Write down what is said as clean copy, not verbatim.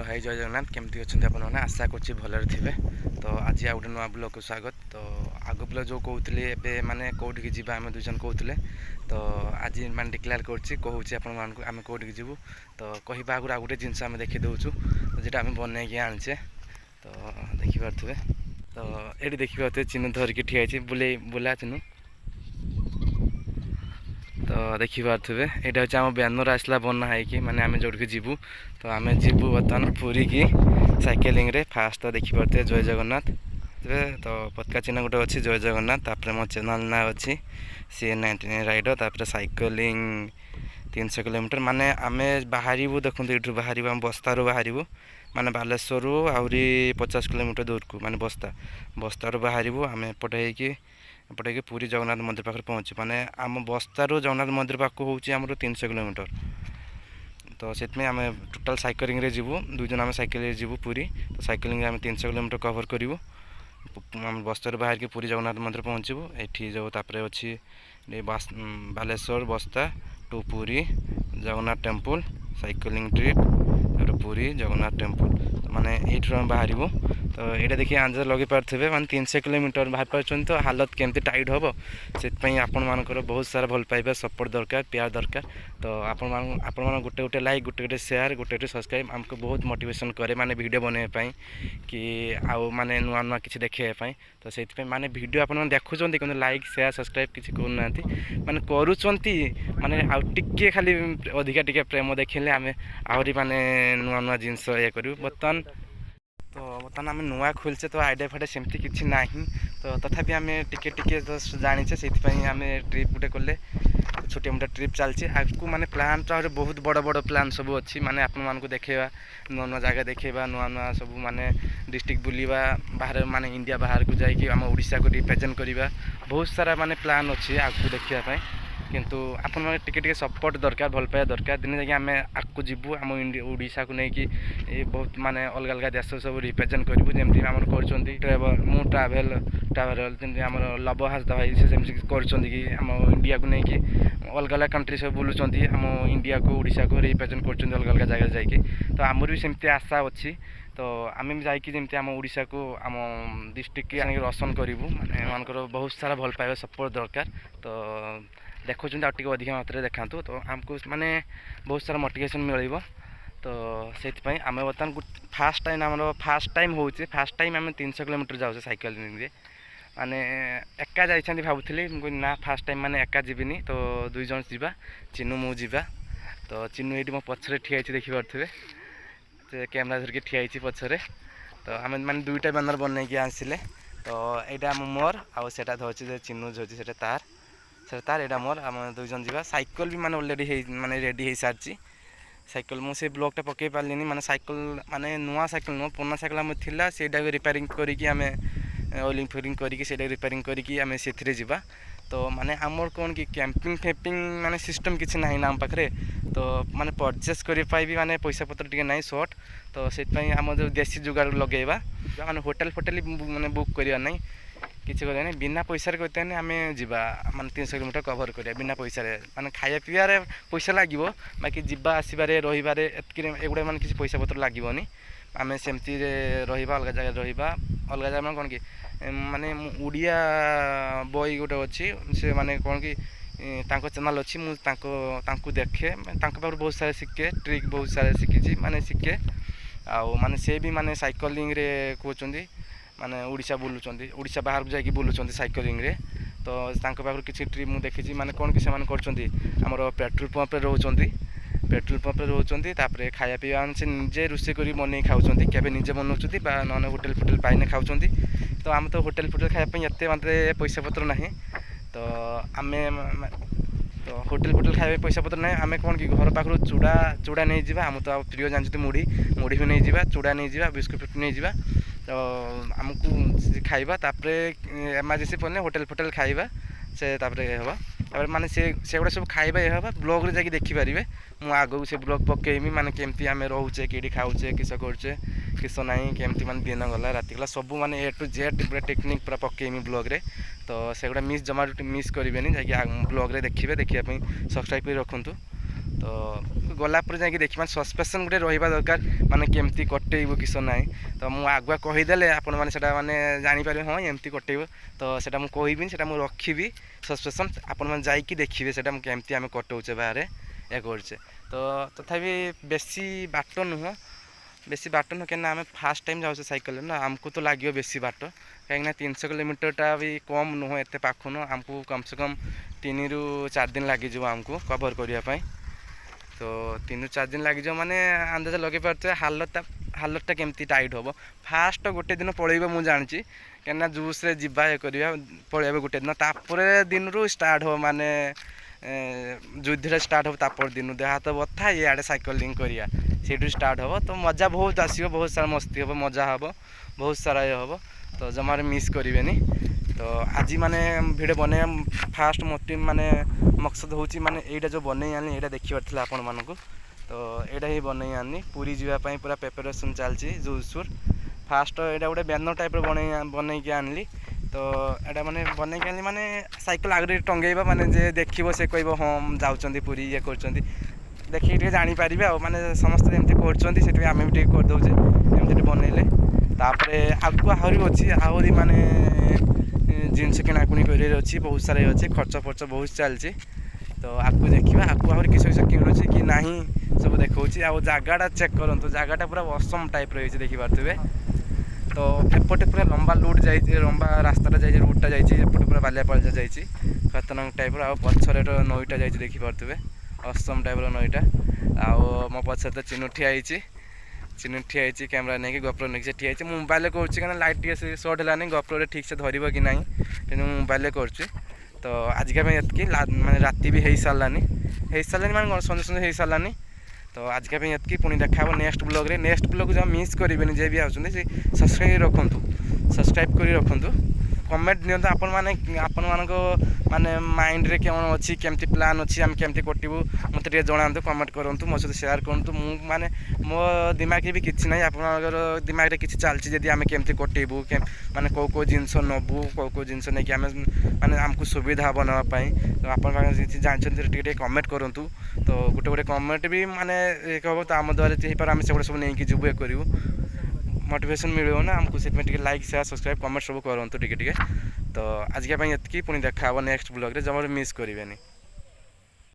Hello hi जय जगन्नाथ केमती अच्छा आपने आशा करुँच भलरे थे। तो आज आ गए नुआ ब्लॉग को स्वागत। तो आग ब्लॉग जो कहते एवं माने कौटिकी जावा आम दुईजन कहते तो आज मान डिक्लेयर करूँ आम कौटिकी जीवु। तो कहवा आगुरी आउ गोटे जिनस आम देखी दूचु जोटा आम बनईकि आनीचे। तो देखिपे तो ये देखिपे चिन्ह धरिकी ठिया बुले बुला चिन्ह। तो देखिपे यहाँ हूँ आम बैनर आसला बना है माने आम जोड़ जीवु। तो आम जीवु बर्तमान पुरी की साइकेलिंग रे। फास्ट तो देखिपे जय जगन्नाथ तो पताका चिन्ह गोटे अच्छी जय जगन्नाथ। तापर मो चैनल ना अच्छी CN99 राइडर। तापर साइकेलिंग 300 किलोमीटर माने आम बाहर देखो ये बाहर आम बस्तारू बाहर माने बालेश्वर आहरी 50 किलोमीटर दूर को माने बस्तारू बाहर आम एपटे पुरी जगन्नाथ मंदिर पाखे पहुँचू। माने आम बस्तारू जगन्नाथ मंदिर पाख हूँ आम 300 किलोमीटर। तो से आम टोटाल साइकेलिंग रे जीवु दुईजन आम साइकेल जीवु पुरी। तो साइकेलिंग आम 300 किलोमीटर कवर करूँ। आम बस्तारू बाहर के पुरी जगन्नाथ मंदिर पहुँचू। ये जो तापर अच्छी बालेश्वर बस्ता to Puri Jagannath temple cycling trip तापर पुरी जगन्नाथ टेम्पल माने ये बाहर। तो यहाँ देखिए आंसर लगे पारे माने 300 किलोमीटर बाहर पार्टी। तो हालत केमती टाइट हम से आपण मानकर बहुत सारा भल पाइबा सपोर्ट दरकार प्यार दरकार। तो आपण गोटे गोटे लाइक गोटे गोटे शेयर गोटे गोटे सब्सक्राइब आमको बहुत मोटिवेशन करे माने वीडियो बनवाई कि आउ माने नुआ नुआ किसी देखापी। तो से माने वीडियो आप देखुं कि लाइक शेयर सब्सक्राइब किसी करूना माने करुँच माने आउ टिके खाली अधिका टिके प्रेम देखिले आम आहरी माने नुआ नुआ जिनस ये करूँ बर्तमान। तो बर्तमान आम नुआ खोलचे तो आइडिया फाइडिया सेमती किसी ना। तो तथापि आम टिके टिके जाचे से आम ट्रिप गोटे कले छोटिया मोटा ट्रिप चलती आपको माने प्लान तो बहुत बड़ बड़ प्लान सब अच्छी माने आपण मानक देखा नुआ नुआ जगह देखा नुआ नुआ सब माने डिस्ट्रिक्ट बुलवा बाहर माने इंडिया बाहर को जाकि आम ओडिशा को रिप्रेजेंट करवा बहुत सारा माने प्लान अच्छी आपको देखापी। किंतु आपण माने टिके टिके सपोर्ट दरकार भल पाइबा दरकार दिन जाकि आम आगू जीवु आम ओडिशा को लेकिन बहुत माने अलग अलग देश सब रिप्रेजेंट करूँ जमी आम कर मु ट्राभेल जमी आम लव हासदा भाई से कर आम इंडिया को लेकिन अलग अलग कंट्री सब बुलूँ आम इंडिया को ओडिशा को रिप्रेजेंट कर अलग अलग जगह जाकि। तो आमर भी सेमती आशा अच्छी। तो आम भी जाकि जमी आम ओडिशा को आम डिस्ट्रिक्ट आने रोशन करूँ माने मानकर बहुत सारा भल पाइबा सपोर्ट दरकार। तो देखुं आगे अधिक मात्रा देखा तो आमको माने बहुत सारा मोटिवेशन मिल। तो से आम बर्तमान फास्ट टाइम आम फास्ट टाइम हो फास्ट टाइम आम 300 किलोमीटर जाऊे साइकेलिंग माने एका जाइछांती भावुଥିଲି ना फास्ट टाइम माने एका जीविनी। तो दुई जन जीवा चिन्नू मु जीवा। तो चिन्नू ये मो पछरे ठिया देखि पारे से कैमेरा धरिकी ठिया पछरे। तो आम माने दुईटा बैनर बनईकि आसिले। तो यहाँ मोर आउ सेटा धरछि चिन्नू धरछि सेटा तार तार एटा मोर आम दुईजन जीवा। साइकेल भी माने ऑलरेडी माने रेडी हो सारी साइकेल मुझे ब्लॉगटा पकई पारे माने साइकेल माने नुआ साइकेल नुह पुराना साइकेल आम थिला सेटा रिपेयरिंग करके आम ऑयलिंग फियरिंग करके सेटा रिपेयरिंग करके आम से जीवा। तो माने आमर कौन कि कैंपिंग फैम्पिंग माने सिस्टम किसी ना आम पाखे। तो माने परचेस करने भी माने पैसा पत्र टे ना सर्ट। तो से आम जो देसी जुगाड़ लगेगा माने होटेल फोटेल माने बुक करवा ना किसी करें बिना पैसा करते आम जीवा माने 300 किलोमीटर कवर करिया बिना पैसा माने खाया पीवार पैसा लगे बाकी जीवा आसबारे रही एगुड़ा माने किसी पैसा पत्र लगनी आम सेमती रहा अलग जगह रहा अलग जगह माने कौन कि माने उड़िया बॉय गोटे अच्छी से माने कौन कि चैनल अच्छी मुझे देखे पाखु बहुत सारा शिखे ट्रिक बहुत सारा शिखी माने शिखे आउ माने से भी माने साइकेलिंग रे कहते माने ओडिशा बुलूँ ओडिशा बाहर को जाकि बुलूँ साइकेलिंग रे। तो पाखु किसी ट्रिप मुझे देखी माने कौन कि आमर पेट्रोल पंप रोचे पेट्रोल पंप रोचे तापर खाया पीवा से निजे रोषे कर बन खाऊँ केवे निजे बनाऊँ ना होटेल फोटेल पाइने खाऊँ। तो आम तो होटेल फोटेल खायापी एत मात्रे पैसा पत्र ना। तो आम तो होटेल फोटेल खाया पैसा पत्र ना आम कौन कि घर पाखर चूड़ा चूड़ा नहीं जावा आम तो प्रिय जानते मुढ़ी मुढ़ी भी नहीं जावा चूड़ा नहीं जावा बिस्कुट नहीं जावा। तो आमको खाइबा तापरे एमरजेंसी पड़ने होटेल फोटेल खाइबा से तापरे हवा तापर माने से गुड़ा सब खाइबा ये हवा ब्लॉग रे जाकि देखि पारिबे मु आगो से ब्लॉग पकेमी माने केमती आमे रहउचे केडी खाउचे किस करचे किस नाही केमती माने दिन गला राति गला सब माने ए टू जेड पूरा टेक्निक पूरा पकेमी ब्लॉग रे। तो से गुड़ा मिस जमा मिस करिवेनी जाकि ब्लॉग रे देखिबे देखिया पई सब्सक्राइब कर रखंतु। तो गला जाकि देखिए मैंने सस्पेंशन गोटे रहा दरकार माने केमती कटेबू किस ना तो मुझे आगुआ कहीदेले आपण मैंने माने जापर हाँ एमती कटेब तो सेटा मुझे कहबी से रखी सस्पेंशन आपण मैंने जाकि देखिए से केमती आम कटौचे बाहर ये करचे तो तथापि बेसी बाट नुह बेसी बाट नुह क्या आम फास्ट टाइम जाऊे साइकेल ना आमको तो लगे बेसी बाट कहीं 300 किलोमीटर भी कम नुह एत पाख नुह आमको कम से कम 3 ରୁ 4 दिन लगे आमको कवर करने तो 3 ରୁ 4 दिन लगे माने अंदाज लगे पारे हालतटा केमती टाइट हम फास्ट गोटे दिन पलैब मुझे जानी क्या जूस रे जीवा ये करवा पलैब गोटे दिन तापर दिन रू स्टार्ट हो माने युद्धटा स्टार्ट हो तापर दिन देह हाथ बथा ये साइकेलिंग करिया से स्टार्ट हो तो मजा बहुत आसो बहुत सारा मस्ती हम मजा हम बहुत सारा ये हम तो जमार मिस करेनि तो आज माने भिडियो बने फास्ट मोटिव माने मकसद होची माने एटा जो बनै आनी एटा देखिबार थिला आपण मानकु तो एटा ही बनै आनी पूरी जीवा पई पूरा प्रिपरेशन चलची जोरसोर फास्ट एटा गोटे बैनर टाइप रो बनै के आनली तो एटा माने बनै के आनली माने साइकिल आगरे टंगेबा माने जे देखिबो से कहबो हम जाउचंदी पूरी ये करचंदी देखि टे जानि पारिबे आ माने समस्त एमती करचंदी सेति आमे भी टे कर दउचे एमती बनैले तापरे आगु आहरी अछि आहरी माने जिनस किणाकुणी कर बहुत सारा अच्छे खर्च फर्च बहुत चलती तो आपको देखा आपको आहरी किस किस किणुची कि ना सब देखा जगाटा चेक करूँ जगाटा पूरा असम टाइप रही देखिपे तो एपटे पूरा लंबा लूट जाइए लंबा रास्ता जाइए रूटा जाइए पूरा बालियापाल जाइए खतरनाक टाइप पछरे नईटा जाइए देखिपे असम टाइप नईटा आउ मो पछरे तो चिन्नु ठिया चिन्नु ठिया कैमरा नहीं गप्रो नहीं से ठिया मोबाइल कर लाइट टे सर्ट है गप्रो ठीक से धरब कि ना कि मोबाइल कर तो आजिका ये माने राति भी हो सारानी माने संजे संजे हो सारानी तो आजिका ये पुणी देखा नेक्स्ट ब्लॉग रे नेक्स्ट ब्लॉग जो मिस करेंगे जे भी आसुँचे सब्सक्राइब रखु सब्सक्राइब कर रखु कमेंट दिंतु आपण माने माइंड रे कौन अच्छी केमती प्लान अच्छी आम केमती कटू मत जनातु कमेंट करूँ मो सहित शेयर करूँ माने मो दिमाग भी किसी ना आप दिमाग किसी चलती जब आम केमती कटेबू माने कौ जिनस नबू कौ जिनस नहीं आम माने आमको सुविधा हम नापी तो आप जानते कमेंट करूँ तो गोटे गोटे कमेंट भी माने कह तो आम द्वारा जी आम से सब नहीं जीवु ये करूँ मोटिवेशन मिले ना आमको से लाइक शेयर सब्सक्राइब कमेंट सब करूँ टे तो आज ये पुणी देखा नेक्स्ट ब्लॉग रे जमा मिस करेंगे।